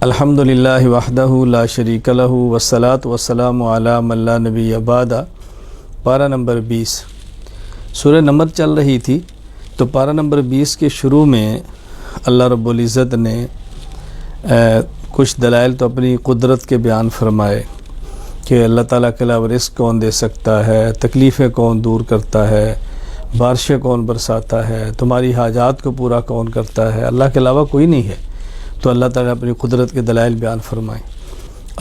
الحمدللہ وحدہ لا شریک لہ والصلاۃ والسلام علی من لا نبی بعد۔ پارہ نمبر 20 سورہ نمل چل رہی تھی، تو پارہ نمبر 20 کے شروع میں اللہ رب العزت نے کچھ دلائل تو اپنی قدرت کے بیان فرمائے کہ اللہ تعالیٰ کے علاوہ رزق کون دے سکتا ہے، تکلیفیں کون دور کرتا ہے، بارشیں کون برساتا ہے، تمہاری حاجات کو پورا کون کرتا ہے، اللہ کے علاوہ کوئی نہیں ہے۔ تو اللہ تعالیٰ نے اپنی قدرت کے دلائل بیان فرمائے۔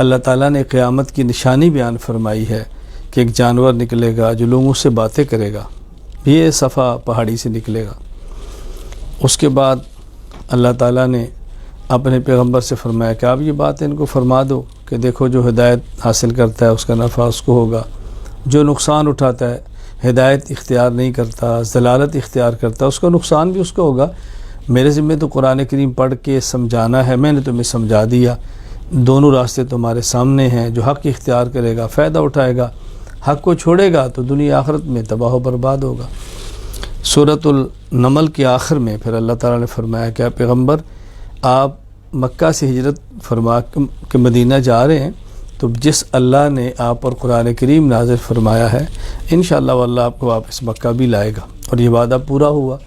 اللہ تعالیٰ نے قیامت کی نشانی بیان فرمائی ہے کہ ایک جانور نکلے گا جو لوگوں سے باتیں کرے گا، یہ صفا پہاڑی سے نکلے گا۔ اس کے بعد اللہ تعالیٰ نے اپنے پیغمبر سے فرمایا کہ آپ یہ بات ان کو فرما دو کہ دیکھو جو ہدایت حاصل کرتا ہے اس کا نفع اس کو ہوگا، جو نقصان اٹھاتا ہے، ہدایت اختیار نہیں کرتا، ضلالت اختیار کرتا، اس کا نقصان بھی اس کو ہوگا۔ میرے ذمہ تو قرآن کریم پڑھ کے سمجھانا ہے، میں نے تمہیں سمجھا دیا، دونوں راستے تمہارے سامنے ہیں۔ جو حق اختیار کرے گا فائدہ اٹھائے گا، حق کو چھوڑے گا تو دنیا آخرت میں تباہ و برباد ہوگا۔ سورۃ النمل کے آخر میں پھر اللہ تعالیٰ نے فرمایا کہ پیغمبر آپ مکہ سے ہجرت فرما کے مدینہ جا رہے ہیں، تو جس اللہ نے آپ پر قرآن کریم نازل فرمایا ہے انشاءاللہ واللہ آپ کو واپس مکہ بھی لائے گا۔ اور یہ وعدہ پورا ہوا،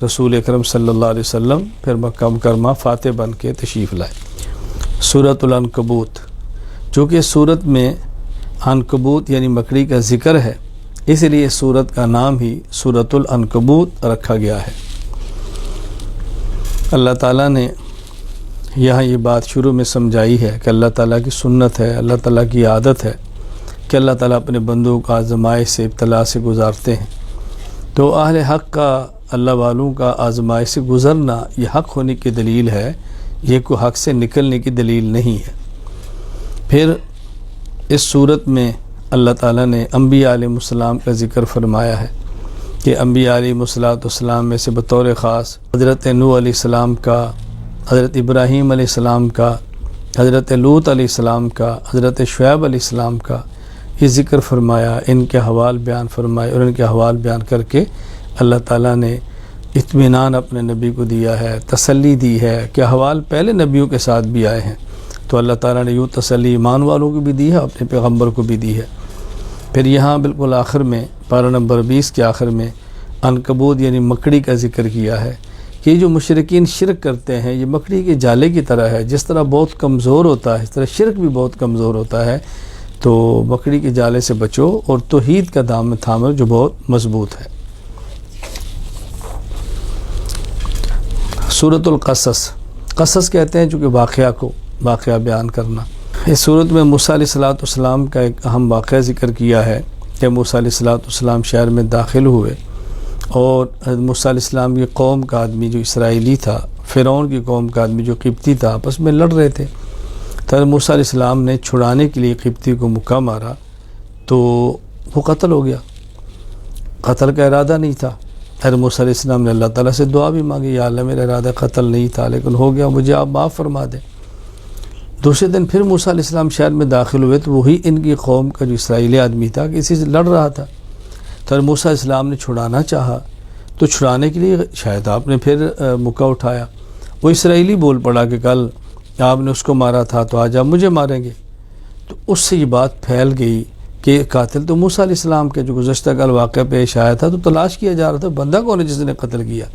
رسول اکرم صلی اللہ علیہ وسلم پھر مکہ مکرمہ فاتح بن کے تشریف لائے۔ سورۃ العنکبوت، چونکہ سورت میں عنکبوت یعنی مکڑی کا ذکر ہے، اس لیے سورت کا نام ہی سورۃ العنکبوت رکھا گیا ہے۔ اللہ تعالیٰ نے یہاں یہ بات شروع میں سمجھائی ہے کہ اللہ تعالیٰ کی سنت ہے، اللہ تعالیٰ کی عادت ہے کہ اللہ تعالیٰ اپنے بندوں کا آزمائش سے ابتلا سے گزارتے ہیں۔ تو اہل حق کا، اللہ والوں کا آزمائش سے گزرنا یہ حق ہونے کی دلیل ہے، یہ کوئی حق سے نکلنے کی دلیل نہیں ہے۔ پھر اس صورت میں اللہ تعالیٰ نے انبیاء علیہ السلام کا ذکر فرمایا ہے کہ انبیاء علیہ السلام میں سے بطور خاص حضرت نوح علیہ السلام کا، حضرت ابراہیم علیہ السلام کا، حضرت لوط علیہ السلام کا، حضرت شعیب علیہ السلام کا یہ ذکر فرمایا، ان کے حوال بیان فرمائے، اور ان کے حوال بیان کر کے اللہ تعالیٰ نے اطمینان اپنے نبی کو دیا ہے، تسلی دی ہے کہ حوال پہلے نبیوں کے ساتھ بھی آئے ہیں۔ تو اللہ تعالیٰ نے یوں تسلی ایمان والوں کو بھی دی ہے، اپنے پیغمبر کو بھی دی ہے۔ پھر یہاں بالکل آخر میں پارہ نمبر 20 کے آخر میں عنکبوت یعنی مکڑی کا ذکر کیا ہے کہ جو مشرکین شرک کرتے ہیں یہ مکڑی کے جالے کی طرح ہے، جس طرح بہت کمزور ہوتا ہے اس طرح شرک بھی بہت کمزور ہوتا ہے۔ تو مکڑی کے جالے سے بچو اور توحید کا دامن تھامو جو بہت مضبوط ہے۔ سورۃ القصص، قصص کہتے ہیں چونکہ واقعہ بیان کرنا۔ اس سورت میں موسیٰ علیہ السلام کا ایک اہم واقعہ ذکر کیا ہے کہ موسیٰ علیہ السلام شہر میں داخل ہوئے، اور موسیٰ علیہ السلام کی قوم کا آدمی جو اسرائیلی تھا، فرعون کی قوم کا آدمی جو قبطی تھا، آپس میں لڑ رہے تھے۔ تو موسیٰ علیہ السلام نے چھڑانے کے لیے قبطی کو مکہ مارا تو وہ قتل ہو گیا، قتل کا ارادہ نہیں تھا۔ موسیٰ علیہ السلام نے اللہ تعالیٰ سے دعا بھی مانگی، یا اللہ میرا ارادہ قتل نہیں تھا لیکن ہو گیا، مجھے آپ معاف فرما دیں۔ دوسرے دن پھر موسیٰ علیہ السلام شہر میں داخل ہوئے تو وہی ان کی قوم کا جو اسرائیلی آدمی تھا کسی سے لڑ رہا تھا۔ تو موسیٰ علیہ السلام نے چھڑانا چاہا، تو چھڑانے کے لیے شاید آپ نے پھر مکہ اٹھایا۔ وہ اسرائیلی بول پڑا کہ کل آپ نے اس کو مارا تھا تو آج آپ مجھے ماریں گے۔ تو اس سے یہ بات پھیل گئی کہ قاتل تو موسیٰ علیہ السلام کے جو گزشتہ کل واقعہ پیش آیا تھا، تو تلاش کیا جا رہا تھا بندہ کون ہے جس نے قتل کیا۔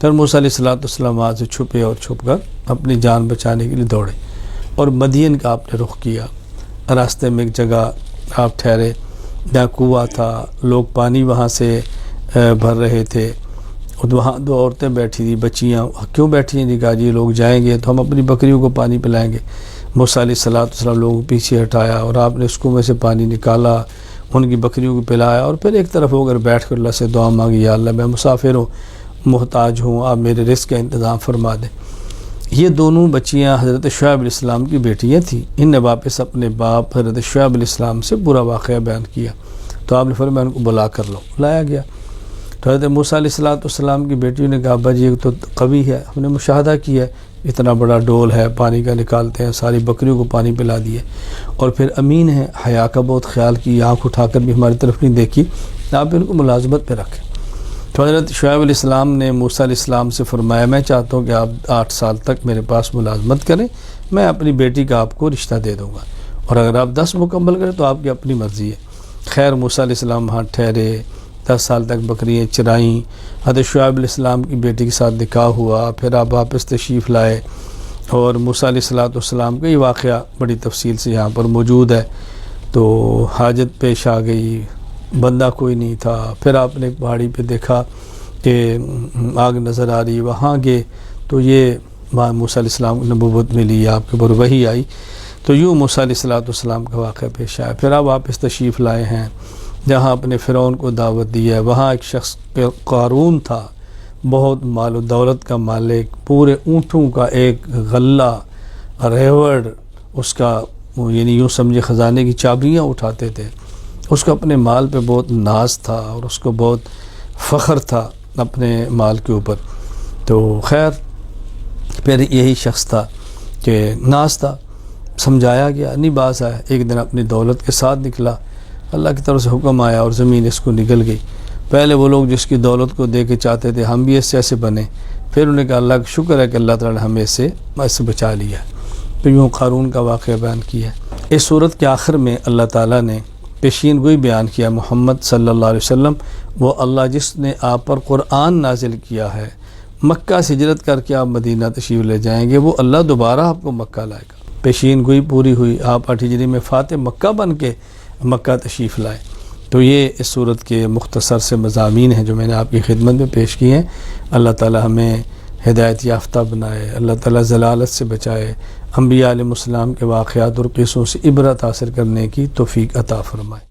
پھر موسیٰ علیہ السلام وہاں سے چھپے اور چھپ کر اپنی جان بچانے کے لیے دوڑے، اور مدین کا آپ نے رخ کیا۔ راستے میں ایک جگہ آپ ٹھہرے جہاں کنواں تھا، لوگ پانی وہاں سے بھر رہے تھے، اور وہاں دو عورتیں بیٹھی تھیں، بچیاں کیوں بیٹھی ہیں؟ کہا جی لوگ جائیں گے تو ہم اپنی بکریوں کو پانی پلائیں گے۔ موسیٰ علیہ السلام لوگوں کو پیچھے ہٹایا اور آپ نے اس کنویں میں سے پانی نکالا، ان کی بکریوں کو پلایا، اور پھر ایک طرف ہو کر بیٹھ کر اللہ سے دعا مانگی، یا اللہ میں مسافر ہوں، محتاج ہوں، آپ میرے رزق کا انتظام فرما دیں۔ یہ دونوں بچیاں حضرت شعیب علیہ السلام کی بیٹیاں تھیں۔ ان نے واپس اپنے باپ حضرت شعیب علیہ السلام سے برا واقعہ بیان کیا، تو آپ نے فرمایا ان کو بلا کر لو، لایا گیا۔ تو حضرت موسیٰ علیہ السلام کی بیٹیوں نے کہا ابا جی یہ تو قوی ہے، ہم نے مشاہدہ کیا ہے، اتنا بڑا ڈول ہے پانی کا نکالتے ہیں، ساری بکریوں کو پانی پلا دیے، اور پھر امین ہے، حیا کا بہت خیال کی، آنکھ اٹھا کر بھی ہماری طرف نہیں دیکھی، آپ ان کو ملازمت پہ رکھیں۔ تو حضرت شعیب علیہ السلام نے موسیٰ علیہ السلام سے فرمایا میں چاہتا ہوں کہ آپ 8 سال تک میرے پاس ملازمت کریں، میں اپنی بیٹی کا آپ کو رشتہ دے دوں گا، اور اگر آپ 10 مکمل کریں تو آپ کی اپنی مرضی ہے۔ خیر موسیٰ علیہ السلام وہاں ٹھہرے، 10 سال تک بکریاں چرائیں، حضرت شعیب علیہ السلام کی بیٹی کے ساتھ نکاح ہوا، پھر آپ واپس تشریف لائے، اور موسیٰ علیہ السلام کا یہ واقعہ بڑی تفصیل سے یہاں پر موجود ہے۔ تو حاجت پیش آ گئی، بندہ کوئی نہیں تھا، پھر آپ نے ایک پہاڑی پہ دیکھا کہ آگ نظر آ رہی، وہاں گئے تو یہ موسیٰ علیہ السلام کو نبوت ملی، آپ کے اوپر وحی آئی، تو یوں موسیٰ علیہ السلام کا واقعہ پیش آیا۔ پھر آپ واپس تشریف لائے ہیں جہاں اپنے فرعون کو دعوت دی ہے، وہاں ایک شخص قارون تھا، بہت مال و دولت کا مالک، پورے اونٹوں کا ایک غلہ ریوڑ اس کا، یعنی یوں سمجھے خزانے کی چابیاں اٹھاتے تھے، اس کو اپنے مال پہ بہت ناز تھا اور اس کو بہت فخر تھا اپنے مال کے اوپر۔ تو خیر پھر یہی شخص تھا کہ ناز تھا، سمجھایا گیا، نہیں باز آیا، ایک دن اپنی دولت کے ساتھ نکلا، اللہ کی طرف سے حکم آیا اور زمین اس کو نگل گئی۔ پہلے وہ لوگ جس کی دولت کو دے کے چاہتے تھے ہم بھی اس سے ایسے بنے، پھر انہیں کہا اللہ کا شکر ہے کہ اللہ تعالیٰ نے ہمیں اس سے بچا لیا۔ تو یوں قارون کا واقعہ بیان کیا ہے۔ اس صورت کے آخر میں اللہ تعالیٰ نے پیشین گوئی بیان کیا، محمد صلی اللہ علیہ وسلم وہ اللہ جس نے آپ پر قرآن نازل کیا ہے، مکہ سے ہجرت کر کے آپ مدینہ تشریف لے جائیں گے، وہ اللہ دوبارہ آپ کو مکہ لائے گا۔ پیشین گوئی پوری ہوئی، آپ 8 ہجری میں فاتح مکہ بن کے مکہ تشریف لائے۔ تو یہ اس صورت کے مختصر سے مضامین ہیں جو میں نے آپ کی خدمت میں پیش کیے ہیں۔ اللہ تعالیٰ ہمیں ہدایت یافتہ بنائے، اللہ تعالیٰ ضلالت سے بچائے، انبیاء علیہ السلام کے واقعات اور قصوں سے عبرت حاصل کرنے کی توفیق عطا فرمائے۔